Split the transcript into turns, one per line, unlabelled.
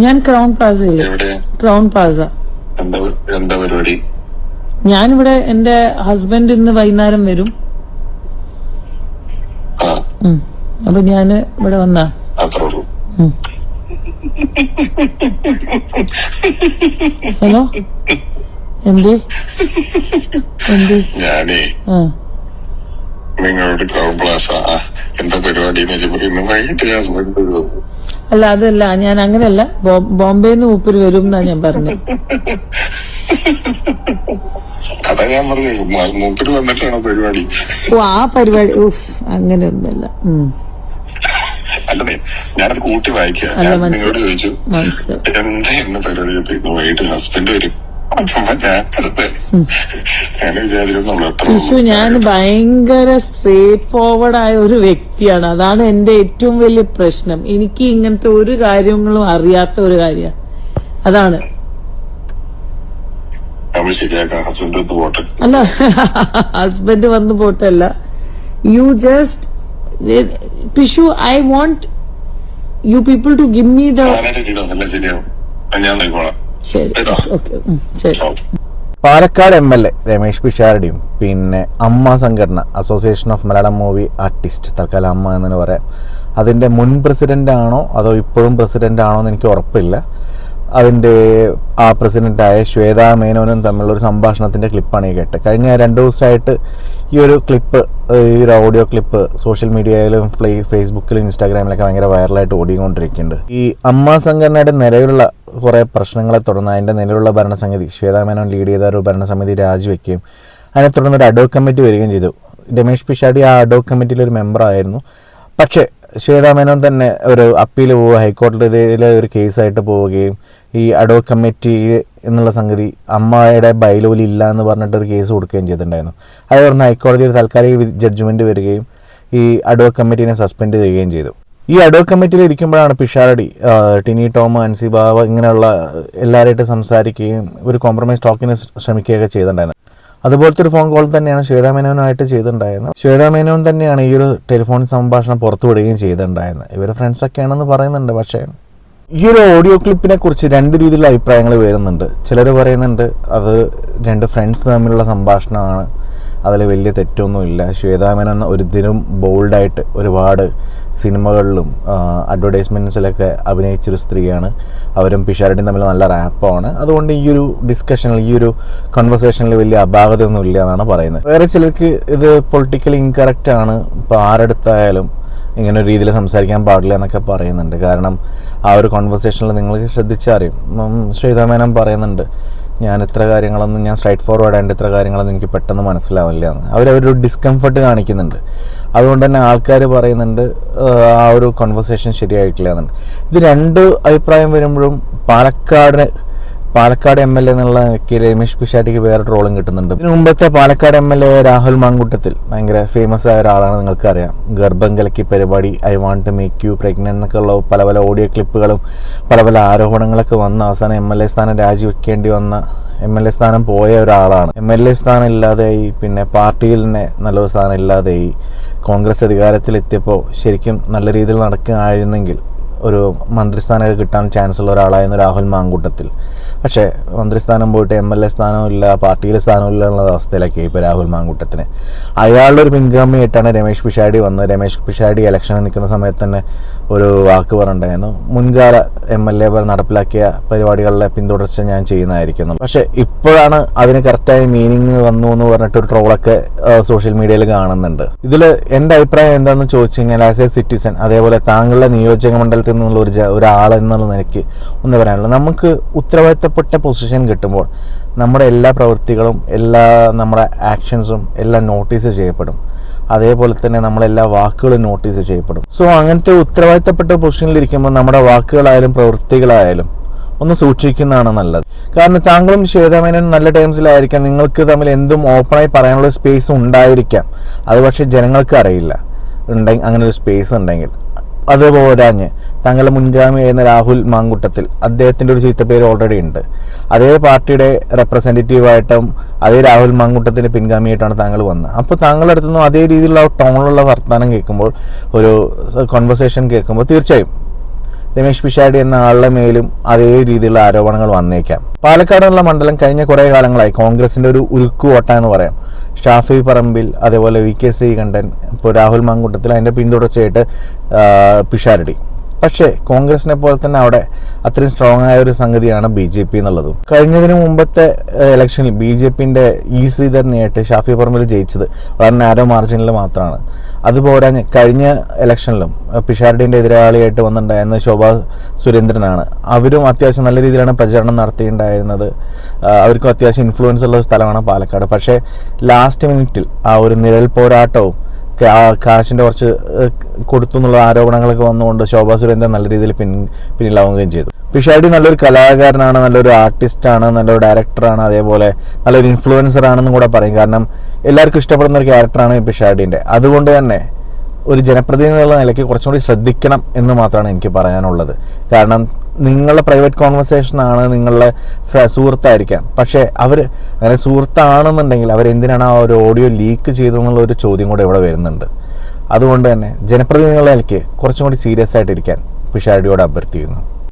ഞാൻ crown പ്ലാസയില്. Crown Plaza.
എന്താ പരിപാടി?
ഞാനിവിടെ എന്റെ ഹസ്ബൻഡ് ഇന്ന് വൈകുന്നേരം വരും. അപ്പൊ ഞാന് ഇവിടെ വന്നാ. ഹലോ, എന്തേ എന്തേ?
ഞാനേ നിങ്ങളോട് ക്രൗൺ പ്ലാസ എന്താ പരിപാടി ഇന്ന് വൈകിട്ട് ഹസ്ബൻഡ് വരുമോ?
അല്ല, അതല്ല, ഞാൻ അങ്ങനെയല്ല, ബോംബെന്ന് മൂപ്പര് വരും എന്നാ ഞാൻ പറഞ്ഞത്.
അതാ ഞാൻ പറഞ്ഞു, മൂപ്പര് വന്നിട്ടാണോ പരിപാടി?
ഓ, ആ പരിപാടി അങ്ങനെയൊന്നുമല്ല.
അല്ലേ, ഞാനത് കൂട്ടി വായിക്കാം. നിങ്ങളോട് ചോദിച്ചു എന്താ ഇന്ന് പരിപാടി, വൈകിട്ട് ഹസ്ബൻഡ് വരും.
ഞാൻ ഭയങ്കര സ്ട്രേറ്റ് ഫോർവേഡ് ആയ ഒരു വ്യക്തിയാണ്. അതാണ് എന്റെ ഏറ്റവും വലിയ പ്രശ്നം. എനിക്ക് ഇങ്ങനത്തെ ഒരു കാര്യങ്ങളും അറിയാത്ത ഒരു കാര്യമാണ്. അതാണ്. അല്ല, ഹസ്ബൻഡ് വന്നു പോട്ടല്ല. You just push, I want you people to give me the.
Palakkad MLA Ramesh പിഷാരടിയും പിന്നെ അമ്മ സംഘടന, association of Malayalam movie artist, തൽക്കാലം അമ്മ എന്ന് പറയാം, അതിൻ്റെ മുൻ പ്രസിഡന്റ് ആണോ അതോ ഇപ്പോഴും പ്രസിഡന്റ് ആണോ എന്ന് എനിക്ക് ഉറപ്പില്ല. അതിൻ്റെ ആ പ്രസിഡന്റായ ശ്വേതാ മേനോനും തമ്മിലുള്ളൊരു സംഭാഷണത്തിൻ്റെ ക്ലിപ്പാണ് ഈ കേട്ടത്. കഴിഞ്ഞ 2 ദിവസമായിട്ട് ഈ ഒരു ക്ലിപ്പ്, ഈ ഒരു ഓഡിയോ ക്ലിപ്പ് സോഷ്യൽ മീഡിയയിലും ഫേസ്ബുക്കിലും ഇൻസ്റ്റാഗ്രാമിലൊക്കെ ഭയങ്കര വൈറലായിട്ട് ഓടിക്കൊണ്ടിരിക്കുന്നുണ്ട്. ഈ അമ്മ സംഘടനയുടെ നിലവിലുള്ള കുറേ പ്രശ്നങ്ങളെ തുടർന്ന് അതിൻ്റെ നിലവിലുള്ള ഭരണസമിതി, ശ്വേതാ മേനോൻ ലീഡ് ചെയ്ത ഒരു ഭരണസമിതി രാജിവെക്കുകയും അതിനെ തുടർന്ന് ഒരു അഡ്വോക് കമ്മിറ്റി വരികയും ചെയ്തു. രമേഷ് പിഷാരടി ആ അഡ്വോക് കമ്മിറ്റിയിലെ ഒരു മെമ്പറായിരുന്നു. പക്ഷേ ശ്വേതാ മേനോൻ തന്നെ ഒരു അപ്പീൽ പോവുക, ഹൈക്കോടതിയിലെ ഒരു കേസായിട്ട് പോവുകയും ഈ അഡ്വോക് കമ്മിറ്റി എന്നുള്ള സംഗതി അമ്മയുടെ ബൈലോലി ഇല്ല എന്ന് പറഞ്ഞിട്ടൊരു കേസ് കൊടുക്കുകയും ചെയ്തിട്ടുണ്ടായിരുന്നു. അത് പറഞ്ഞ് ഹൈക്കോടതി ഒരു താൽക്കാലിക ജഡ്ജ്മെൻറ്റ് വരികയും ഈ അഡ്വോക് കമ്മിറ്റീനെ സസ്പെൻഡ് ചെയ്യുകയും ചെയ്തു. ഈ അഡ്വോക് കമ്മിറ്റിയിൽ ഇരിക്കുമ്പോഴാണ് പിഷാരടി ടിനി ടോം, അൻസി ബാവ ഇങ്ങനെയുള്ള എല്ലാവരായിട്ട് സംസാരിക്കുകയും ഒരു കോംപ്രമൈസ് ടോക്കിന് ശ്രമിക്കുകയൊക്കെ ചെയ്തിട്ടുണ്ടായിരുന്നു. അതുപോലത്തെ ഒരു ഫോൺ കോൾ തന്നെയാണ് ശ്വേതാ മേനോനുമായിട്ട് ചെയ്തിട്ടുണ്ടായിരുന്നത്. ശ്വേതാ മേനോൻ തന്നെയാണ് ഈ ഒരു ടെലിഫോൺ സംഭാഷണം പുറത്തു വിടുകയും ചെയ്തിട്ടുണ്ടായിരുന്നത്. ഇവർ ഫ്രണ്ട്സൊക്കെയാണെന്ന് പറയുന്നുണ്ട്. പക്ഷേ ഈ ഒരു ഓഡിയോ ക്ലിപ്പിനെ കുറിച്ച് 2 രീതിയിലുള്ള അഭിപ്രായങ്ങൾ വരുന്നുണ്ട്. ചിലർ പറയുന്നുണ്ട് അത് 2 ഫ്രണ്ട്സ് തമ്മിലുള്ള സംഭാഷണമാണ്, അതിൽ വലിയ തെറ്റൊന്നുമില്ല. ശ്വേതാ മേനോൻ ഇതിനും ബോൾഡായിട്ട് ഒരുപാട് സിനിമകളിലും അഡ്വർടൈസ്മെൻറ്റ്സിലൊക്കെ അഭിനയിച്ചൊരു സ്ത്രീയാണ്. അവരും പിഷാരടിയും തമ്മിൽ നല്ല റാപ്പാണ്. അതുകൊണ്ട് ഈ ഒരു ഡിസ്കഷനിൽ, ഈ ഒരു കൺവെർസേഷനിൽ വലിയ അപാകതയൊന്നും ഇല്ല എന്നാണ് പറയുന്നത്. വേറെ ചിലർക്ക് ഇത് പൊളിറ്റിക്കലി ഇൻകറക്റ്റ് ആണ്, ഇപ്പോൾ ആരെടുത്തായാലും ഇങ്ങനെ ഒരു രീതിയിൽ സംസാരിക്കാൻ പാടില്ല എന്നൊക്കെ പറയുന്നുണ്ട്. കാരണം ആ ഒരു കോൺവെർസേഷനിൽ നിങ്ങൾ ശ്രദ്ധിച്ചറിയും, ശ്വേതാ മേനോൻ പറയുന്നുണ്ട്, ഞാൻ ഇത്ര കാര്യങ്ങളൊന്നും, ഞാൻ സ്ട്രൈറ്റ് ഫോർവേഡ് ആയിട്ട് ഇത്ര കാര്യങ്ങളൊന്നും എനിക്ക് പെട്ടെന്ന് മനസ്സിലാവില്ല എന്ന്. അവരൊരു ഡിസ്കംഫർട്ട് കാണിക്കുന്നുണ്ട്. അതുകൊണ്ട് തന്നെ ആൾക്കാർ പറയുന്നുണ്ട് ആ ഒരു കോൺവെർസേഷൻ ശരിയായിട്ടില്ല എന്നുണ്ട്. ഇത് 2 അഭിപ്രായം വരുമ്പോഴും പാലക്കാട് MLA എന്നുള്ള രമേഷ് പിഷാരടിക്ക് വേറെ ട്രോളും കിട്ടുന്നുണ്ട്. ഇതിനു മുമ്പത്തെ പാലക്കാട് MLA രാഹുൽ മാങ്കുട്ടത്തിൽ ഭയങ്കര ഫേമസ് ആയ ഒരാളാണ്, നിങ്ങൾക്കറിയാം. ഗർഭം കലക്കി പരിപാടി, I want to make you pregnant എന്നൊക്കെ ഉള്ള പല ഓഡിയോ ക്ലിപ്പുകളും പല ആരോപണങ്ങളൊക്കെ വന്ന അവസാനം MLA സ്ഥാനം രാജിവെക്കേണ്ടി വന്ന, MLA സ്ഥാനം പോയ ഒരാളാണ്. MLA സ്ഥാനം ഇല്ലാതെയായി, പിന്നെ പാർട്ടിയിൽ തന്നെ നല്ലൊരു സ്ഥാനം ഇല്ലാതെയായി. കോൺഗ്രസ് അധികാരത്തിലെത്തിയപ്പോൾ ശരിക്കും നല്ല രീതിയിൽ നടക്കുകയായിരുന്നെങ്കിൽ ഒരു മന്ത്രിസ്ഥാനമൊക്കെ കിട്ടാൻ ചാൻസ് ഉള്ള ഒരാളായിരുന്നു രാഹുൽ മാങ്കൂട്ടത്തിൽ. പക്ഷേ മന്ത്രിസ്ഥാനം പോയിട്ട് MLA സ്ഥാനമില്ല, പാർട്ടിയിലെ സ്ഥാനമില്ല എന്നുള്ള അവസ്ഥയിലൊക്കെ ഇപ്പോൾ രാഹുൽ മാങ്കൂട്ടത്തിന്. അയാളുടെ ഒരു പിൻഗാമിയായിട്ടാണ് രമേഷ് പിഷാരടി വന്നത്. രമേഷ് പിഷാരടി ഇലക്ഷനിൽ നിൽക്കുന്ന സമയത്ത് തന്നെ ഒരു വാക്ക് പറഞ്ഞിട്ടുണ്ടായിരുന്നു, മുൻകാല MLA നടപ്പിലാക്കിയ പരിപാടികളിലെ പിന്തുടർച്ച ഞാൻ ചെയ്യുന്നതായിരിക്കുന്നു. പക്ഷേ ഇപ്പോഴാണ് അതിന് കറക്റ്റായ മീനിങ് വന്നു എന്ന് പറഞ്ഞിട്ടൊരു ട്രോളൊക്കെ സോഷ്യൽ മീഡിയയിൽ കാണുന്നുണ്ട്. ഇതിൽ എൻ്റെ അഭിപ്രായം എന്താണെന്ന് ചോദിച്ചു കഴിഞ്ഞാൽ, ആസ് എ സിറ്റിസൺ, അതേപോലെ താങ്കളുടെ നിയോജക മണ്ഡലത്തിൽ നിന്നുള്ള ഒരാൾ എന്നുള്ള നിലയ്ക്ക് ഒന്ന് പറയാനുള്ളത്, നമുക്ക് ഉത്തരവാദിത്തപ്പെട്ട പൊസിഷൻ കിട്ടുമ്പോൾ നമ്മുടെ എല്ലാ പ്രവൃത്തികളും, നമ്മുടെ ആക്ഷൻസും എല്ലാം നോട്ടീസ് ചെയ്യപ്പെടും. അതേപോലെ തന്നെ നമ്മളെല്ലാ വാക്കുകളും നോട്ടീസ് ചെയ്യപ്പെടും. സോ അങ്ങനത്തെ ഉത്തരവാദിത്തപ്പെട്ട പൊസിഷനിലിരിക്കുമ്പോൾ നമ്മുടെ വാക്കുകളായാലും പ്രവൃത്തികളായാലും ഒന്ന് സൂക്ഷിക്കുന്നതാണ് നല്ലത്. കാരണം താങ്കളും ശ്വേതാ മേനോൻ നല്ല ടൈംസിലായിരിക്കാം, നിങ്ങൾക്ക് തമ്മിൽ എന്തും ഓപ്പണായി പറയാനുള്ള സ്പേസ് ഉണ്ടായിരിക്കാം. അത് പക്ഷേ ജനങ്ങൾക്ക് അറിയില്ല അങ്ങനെ ഒരു സ്പേസ് ഉണ്ടെങ്കിൽ. അതുപോരാഞ്ഞ് തങ്ങളുടെ മുൻഗാമിയായിരുന്ന രാഹുൽ മാങ്കുട്ടത്തിൽ അദ്ദേഹത്തിൻ്റെ ഒരു ചീത്തപ്പേര് ഓൾറെഡി ഉണ്ട്. അതേ പാർട്ടിയുടെ റെപ്രസെൻറ്റേറ്റീവായിട്ടും അതേ രാഹുൽ മാങ്കുട്ടത്തിൻ്റെ പിൻഗാമിയായിട്ടാണ് താങ്കൾ വന്നത്. അപ്പോൾ താങ്കളുടെ അടുത്ത് നിന്നും അതേ രീതിയിലുള്ള ടോണിലുള്ള വർത്തമാനം കേൾക്കുമ്പോൾ, ഒരു കോൺവെർസേഷൻ കേൾക്കുമ്പോൾ തീർച്ചയായും രമേശ് പിഷാരടി എന്ന ആളുടെ മേലും അതേ രീതിയിലുള്ള ആരോപണങ്ങൾ വന്നേക്കാം. പാലക്കാടുള്ള മണ്ഡലം കഴിഞ്ഞ കുറേ കാലങ്ങളായി കോൺഗ്രസിൻ്റെ ഒരു ഉരുക്കു ഓട്ട എന്ന് പറയാം. ഷാഫി പറമ്പിൽ, അതേപോലെ VK ശ്രീകണ്ഠൻ, ഇപ്പോൾ രാഹുൽ മാങ്കുട്ടത്തിൽ, അതിൻ്റെ പിന്തുടർച്ചയായിട്ട് പിഷാരടി. പക്ഷേ കോൺഗ്രസിനെ പോലെ തന്നെ അവിടെ അത്രയും സ്ട്രോങ് ആയ ഒരു സംഗതിയാണ് BJP എന്നുള്ളതും. കഴിഞ്ഞതിന് മുമ്പത്തെ ഇലക്ഷനിൽ BJPൻ്റെ ശ്രീധരനെയായിട്ട് ഷാഫി പറമ്പിൽ ജയിച്ചത് വളരെ നാരോ മാർജിനിൽ മാത്രമാണ്. അതുപോലെ കഴിഞ്ഞ ഇലക്ഷനിലും പിഷാരടിൻ്റെ എതിരാളിയായിട്ട് വന്നിട്ടുണ്ടായിരുന്ന ശോഭാ സുരേന്ദ്രനാണ്. അവരും അത്യാവശ്യം നല്ല രീതിയിലാണ് പ്രചരണം നടത്തിയിട്ടുണ്ടായിരുന്നത്. അവർക്കും അത്യാവശ്യം ഇൻഫ്ലുവൻസ് ഉള്ള ഒരു സ്ഥലമാണ് പാലക്കാട്. പക്ഷേ ലാസ്റ്റ് മിനിറ്റിൽ ആ ഒരു നിഴൽ പോരാട്ടവും കാശിൻ്റെ കുറച്ച് കൊടുത്തു എന്നുള്ള ആരോപണങ്ങളൊക്കെ വന്നുകൊണ്ട് ശോഭാ സുരേന്ദ്രൻ നല്ല രീതിയിൽ പിന്നിലാവുകയും ചെയ്തു. പിഷാരടി നല്ലൊരു കലാകാരനാണ്, നല്ലൊരു ആർട്ടിസ്റ്റാണ്, നല്ലൊരു ഡയറക്ടറാണ്, അതേപോലെ നല്ലൊരു ഇൻഫ്ലുവൻസർ ആണെന്നും കൂടെ പറയും. കാരണം എല്ലാവർക്കും ഇഷ്ടപ്പെടുന്ന ഒരു ക്യാരക്ടറാണ് പിഷാരടിൻ്റെ. അതുകൊണ്ട് തന്നെ ഒരു ജനപ്രതിനിധി എന്നുള്ള നിലയ്ക്ക് കുറച്ചും കൂടി ശ്രദ്ധിക്കണം എന്ന് മാത്രമാണ് എനിക്ക് പറയാനുള്ളത്. കാരണം നിങ്ങളുടെ പ്രൈവറ്റ് കോൺവെർസേഷനാണ്, നിങ്ങളുടെ സുഹൃത്തായിരിക്കാം. പക്ഷേ അവർ അങ്ങനെ സുഹൃത്താണെന്നുണ്ടെങ്കിൽ അവരെന്തിനാണ് ആ ഒരു ഓഡിയോ ലീക്ക് ചെയ്തതെന്നുള്ള ഒരു ചോദ്യം കൂടെ ഇവിടെ വരുന്നുണ്ട്. അതുകൊണ്ട് തന്നെ ജനപ്രതിനിധികളുടെ നിലയ്ക്ക് കുറച്ചും കൂടി സീരിയസ് ആയിട്ടിരിക്കാൻ പിഷാരടിയോട് അഭ്യർത്ഥിക്കുന്നു.